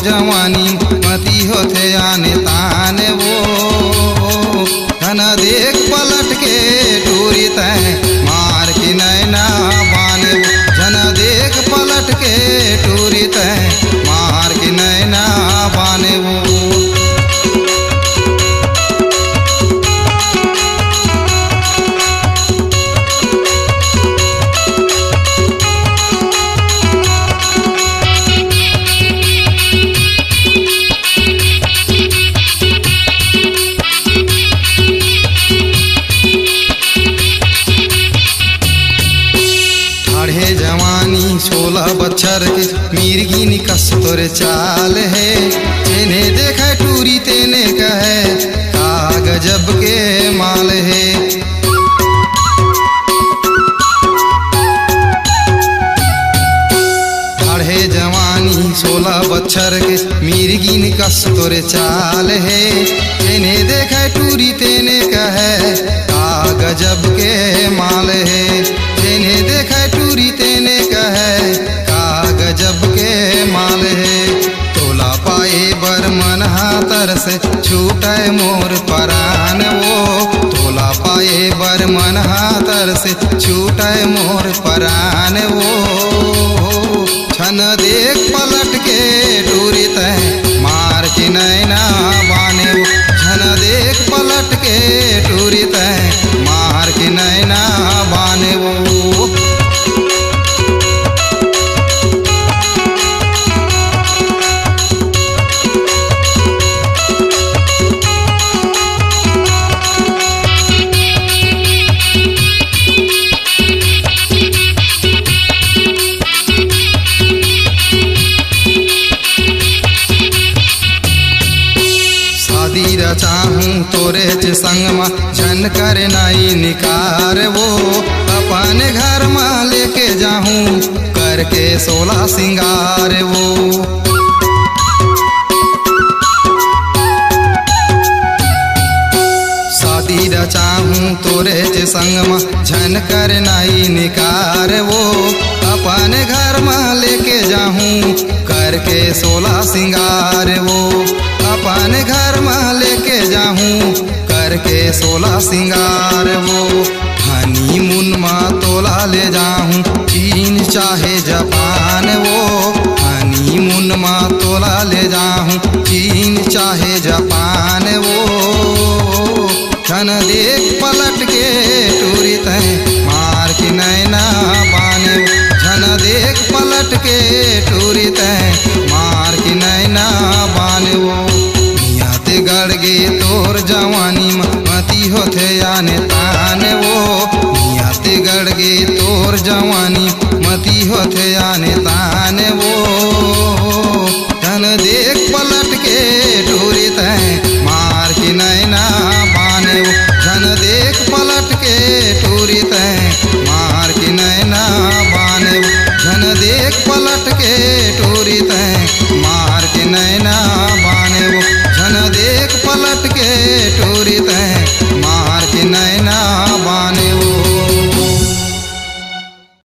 जवानी मती होते आने ताने वो धन देख पलट के टूरी तय मार की नैना बाने वो धन देख पलट के टूरी तय मार की नैना बाने वो। जवानी 16 बच्छर के मिर्गी निकस तोरे चाल है तेने देखा टूरी तेने कहे का गजब के माल है। ठाढ़े जवानी 16 बच्छर के मिर्गी निकस तोरे चाल है तेने देखा टूरी तेने कहे का गजब के माल है तेने देखा टूरी तेने कहे का गजब के माल है। तोला पाए बर मन हाथर से छूटे मोर परान वो तोला पाए बर मन हाथर से छूटे मोर परान वो छन देख पलट के टूरी तय मार की नैना बाने वो छन देख पलट के टूरी तय मार की नैना बाने वो। चाहूँ तोरे च संग में झन कर नाई निकार वो अपने घर में लेके जाहूँ करके 16 सिंगार वो। शादी चाहूँ तोरे च संग में झन कर नाई निकार वो अपने घर में लेके जाहूँ करके 16 सिंगार वो अपने घर में लेके जाहूँ करके 16 सिंगार वो। हनीमून में तोला ले जाहूँ चीन चाहे जापान वो हनीमून में तोला ले जाहूँ चीन चाहे जापान वो धन देख पलट के टूरी तय मार की नैना बाने वो धन देख पलट के टूरी तय मार की नैना बाने वो। गड़ गे तोर जवानी मती होते आने ताने वो नियत गड़ गे तोर जवानी मती होते आने ताने वो धन देख पलट के टूरी तय मार की नैना बाने वो धन देख पलट के टूरी तय मार की नैना बाने वो धन देख पलट के टूरी तय मार की नैना